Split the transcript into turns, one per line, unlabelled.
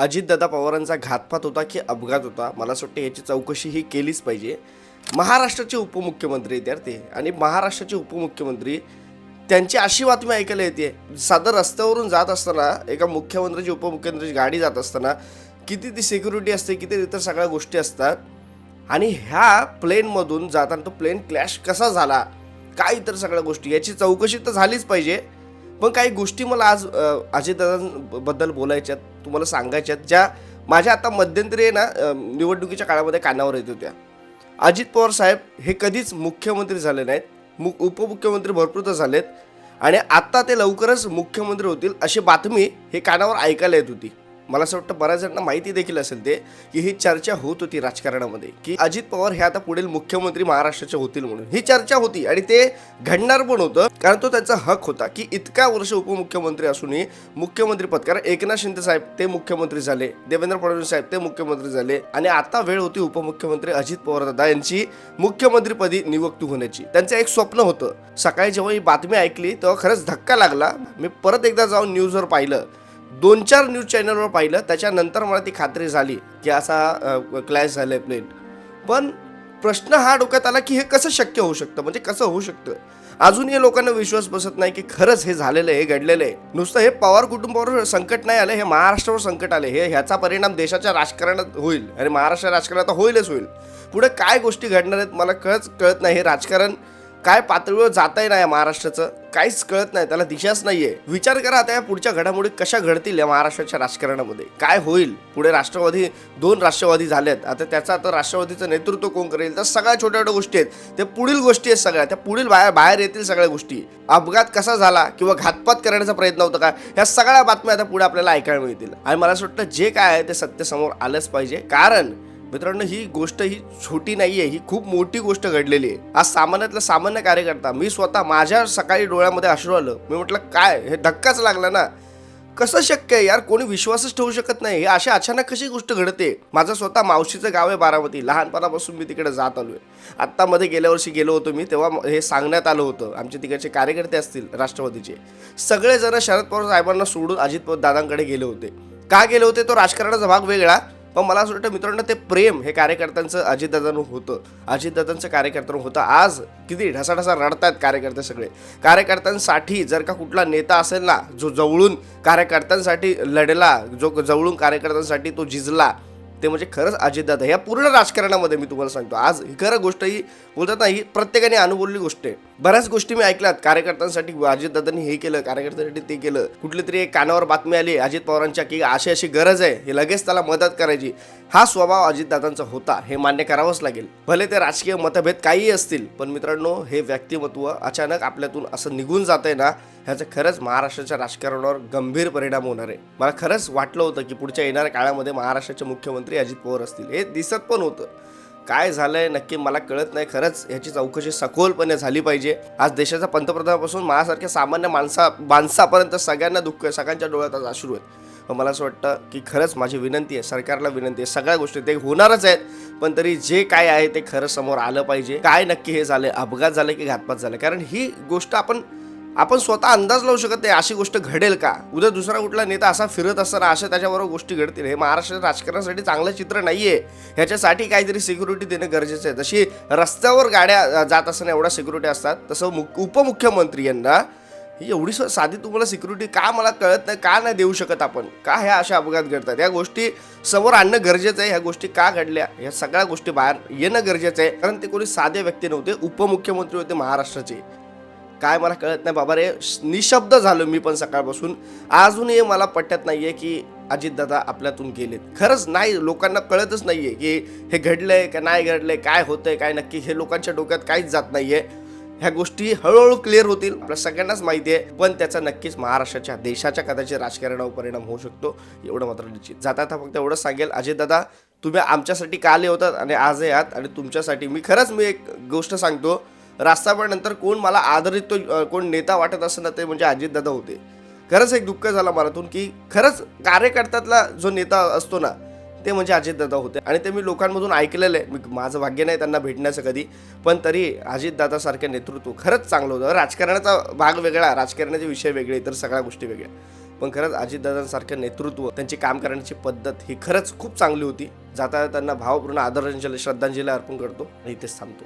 अजितदादा पवारांचा घातपात होता की अपघात होता, मला असं वाटतं याची चौकशी ही केलीच पाहिजे. महाराष्ट्राचे उपमुख्यमंत्री आहेत यार ते, आणि महाराष्ट्राचे उपमुख्यमंत्री त्यांची अशी बातमी ऐकायला येते. साधं रस्त्यावरून जात असताना एका मुख्यमंत्र्याची उपमुख्यमंत्र्याची गाडी जात असताना किती ती सिक्युरिटी असते, किती इतर सगळ्या गोष्टी असतात, आणि ह्या प्लेनमधून जाताना तो प्लेन क्लॅश कसा झाला, काय इतर सगळ्या गोष्टी, याची चौकशी तर झालीच पाहिजे. पण काही गोष्टी मला आज अजितदादांबद्दल बोलायच्यात, तुम्हाला सांगायच्यात, ज्या माझ्या आता मध्यंतरी आहे ना निवडणुकीच्या काळामध्ये कानावर येत होत्या. अजित पवार साहेब हे कधीच मुख्यमंत्री झाले नाहीत, उपमुख्यमंत्री भरपूर तर झालेत, आणि आता ते लवकरच मुख्यमंत्री होतील अशी बातमी हे कानावर ऐकायला येत होती. मला असं वाटतं बऱ्याच जणांना माहिती देखील असेल ते, की ही चर्चा होत होती राजकारणामध्ये, की अजित पवार हे आता पुढील मुख्यमंत्री महाराष्ट्राचे होतील म्हणून ही चर्चा होती, आणि ते घडणार पण होतं, कारण तो त्यांचा हक होता की इतक्या वर्ष उपमुख्यमंत्री असूनही मुख्यमंत्री पद. कारण एकनाथ शिंदे साहेब ते मुख्यमंत्री झाले, देवेंद्र फडणवीस साहेब ते मुख्यमंत्री झाले, आणि आता वेळ होती उपमुख्यमंत्री अजित पवार दादा यांची मुख्यमंत्रीपदी नियुक्ती होण्याची. त्यांचं एक स्वप्न होतं. सकाळी जेव्हा ही बातमी ऐकली तेव्हा खरंच धक्का लागला. मी परत एकदा जाऊन न्यूजवर पाहिलं, 2-4 न्यूज चॅनलवर पाहिलं, त्याच्यानंतर मला ती खात्री झाली की असा क्लॅश झालाय प्लेन. पण प्रश्न हा डोक्यात आला की हे कसं शक्य होऊ शकतं, म्हणजे कसं होऊ शकतं. अजूनही लोकांना विश्वास बसत नाही की खरंच हे झालेलं आहे, हे घडलेलं आहे. नुसतं हे पवार कुटुंबावर संकट नाही आलं, हे महाराष्ट्रावर संकट आले. ह्याचा परिणाम देशाच्या राजकारणात होईल, आणि महाराष्ट्र राजकारणात होईलच होईल. पुढे काय गोष्टी घडणार आहेत मला कळत नाही. हे राजकारण काय पातळीवर जाताही नाही महाराष्ट्राचं, काहीच कळत नाही, त्याला दिशाच नाहीये. विचार करा आता या पुढच्या घडामोडी कशा घडतील या महाराष्ट्राच्या राजकारणामध्ये, काय होईल पुढे. राष्ट्रवादी 2 राष्ट्रवादी झाल्यात, आता त्याचा आता राष्ट्रवादीचं नेतृत्व कोण करेल, तर सगळ्या छोट्या छोट्या गोष्टी आहेत, त्या पुढील गोष्टी आहेत सगळ्या, त्या पुढील बाहेर येतील सगळ्या गोष्टी. अपघात कसा झाला किंवा घातपात करण्याचा प्रयत्न होता का, ह्या सगळ्या बातम्या आता पुढे आपल्याला ऐकायला मिळतील. आणि मला असं वाटतं जे काय आहे ते सत्य समोर आलंच पाहिजे. कारण मित्रांनो, ही गोष्ट ही छोटी नाहीये, ही खूप मोठी गोष्ट घडलेली आहे. आज सामान्यातला सामान्य कार्यकर्ता, मी स्वतः, माझ्या सकाळी डोळ्यामध्ये अश्रू आलं. मी म्हटलं काय हे, धक्काच लागला ना. कसं शक्य आहे यार, कोणी विश्वासच ठेवू शकत नाही. हे अशा अचानक कशी गोष्ट घडते. माझं स्वतः मावशीचं गाव आहे बारामती, लहानपणापासून मी तिकडे जात आलोय. आत्ता मध्ये गेल्या वर्षी गेलो होतो मी, तेव्हा हे सांगण्यात आलं होतं. आमचे तिकडचे कार्यकर्ते असतील राष्ट्रवादीचे, सगळेजण शरद पवार साहेबांना सोडून अजित पवार दादांकडे गेले होते. का गेले होते तो राजकारणाचा भाग वेगळा, पण मला असं वाटतं मित्रांनो, ते प्रेम हे कार्यकर्त्यांचं अजितदादांवर होतं, अजितदादांचं कार्यकर्त्यांवर होतं. आज किती ढसाढसा रडतात कार्यकर्ते सगळे. कार्यकर्त्यांसाठी जर का कुठला नेता असेल ना, जो जवळून कार्यकर्त्यांसाठी लढला, जो जवळून कार्यकर्त्यांसाठी तो झिजला, ते म्हणजे खरंच अजितदादा. या पूर्ण राजकारणामध्ये मी तुम्हाला सांगतो, आज ही खरं गोष्ट, ही बोलतात ना, ही प्रत्येकाने अनुभवलेली गोष्ट आहे. बऱ्याच गोष्टी मी ऐकल्यात, कार्यकर्त्यांसाठी अजितदादांनी हे केलं, कार्यकर्त्यांसाठी ते केलं. कुठली तरी एक कानावर बातमी आली अजित पवारांच्या की अशी गरज आहे, हे लगेच त्याला मदत करायची. हा स्वभाव अजितदादांचा होता, हे मान्य करावंच लागेल. भले ते राजकीय मतभेद काहीही असतील, पण मित्रांनो, हे व्यक्तिमत्व अचानक आपल्यातून असं निघून जातंय ना, ह्याचा खरंच महाराष्ट्राच्या राजकारणावर गंभीर परिणाम होणार आहे. मला खरंच वाटलं होतं की पुढच्या येणाऱ्या काळामध्ये महाराष्ट्राचे मुख्यमंत्री अजित पवार असतील. हे दिसत पण होतं. काय झालंय नक्की मला कळत नाही. खरंच ह्याची चौकशी सखोलपणे झाली पाहिजे. आज देशाच्या पंतप्रधानापासून माझ्यासारख्या सामान्य माणसापर्यंत सगळ्यांना दुःख आहे, सगळ्यांच्या डोळ्यात आज अश्रू आहेत. पण मला असं वाटतं की खरंच माझी विनंती आहे, सरकारला विनंती आहे, सगळ्या गोष्टी ते होणारच आहेत, पण तरी जे काय आहे ते खरं समोर आलं पाहिजे. काय नक्की हे झालंय, अपघात झाले की घातपात झाले, कारण ही गोष्ट आपण स्वतः अंदाज लावू शकत नाही. अशी गोष्ट घडेल का, उद्या दुसरा कुठला नेता असा फिरत असताना अशा त्याच्याबरोबर गोष्टी घडतील. हे महाराष्ट्राच्या राजकारणासाठी चांगलं चित्र नाहीये. ह्याच्यासाठी काहीतरी सिक्युरिटी देणं गरजेचं आहे. जशी रस्त्यावर गाड्या जात असताना एवढ्या सिक्युरिटी असतात, तसं उपमुख्यमंत्री यांना ही एवढी साधी तुम्हाला सिक्युरिटी का मला कळत नाही, का नाही देऊ शकत आपण, का ह्या अशा अपघात घडतात. या गोष्टी समोर आणणं गरजेचं आहे. ह्या गोष्टी का घडल्या, ह्या सगळ्या गोष्टी बाहेर येणं गरजेचं आहे. कारण ते कोणी साधे व्यक्ती नव्हते, उपमुख्यमंत्री होते महाराष्ट्राचे. काय मला कळत नाही बाबा रे, निशब्द झालो मी पण सकाळपासून. अजूनही मला पटत नाहीये की अजितदादा आपल्यातून गेलेत. खरंच नाही, लोकांना कळतच नाहीये की हे घडलंय का नाही घडलंय, काय होतंय काय नक्की, हे लोकांच्या डोक्यात काहीच जात नाहीये. ह्या गोष्टी हळूहळू क्लिअर होतील, आपल्या सगळ्यांनाच माहिती आहे, पण त्याचा नक्कीच महाराष्ट्राच्या, देशाच्या कदाचित राजकारणावर परिणाम होऊ शकतो, एवढं मात्र निश्चित. जाता फक्त एवढंच सांगेल, अजितदादा तुम्ही आमच्यासाठी का आले होतात आणि आज आहात, आणि तुमच्यासाठी मी एक गोष्ट सांगतो, रास्तापर्यंत कोण मला आदरित कोण नेता वाटत असं ना, ते म्हणजे अजितदादा होते. खरंच एक दुःख झालं मनातून की खरंच कार्यकर्त्यातला जो नेता असतो ना, ते म्हणजे अजितदादा होते. आणि ते मी लोकांमधून ऐकलेलं आहे. माझं भाग्य नाही त्यांना भेटण्याचं कधी, पण तरी अजितदादासारखं नेतृत्व खरंच चांगलं होतं. राजकारणाचा भाग वेगळा, राजकारणाचे विषय वेगळे, तर सगळ्या गोष्टी वेगळ्या. पण खरंच अजितदादांसारखं नेतृत्व, त्यांची काम करण्याची पद्धत ही खरंच खूप चांगली होती. जाता त्यांना भावपूर्ण आदरांजली श्रद्धांजली अर्पण करतो आणि इथेच थांबतो.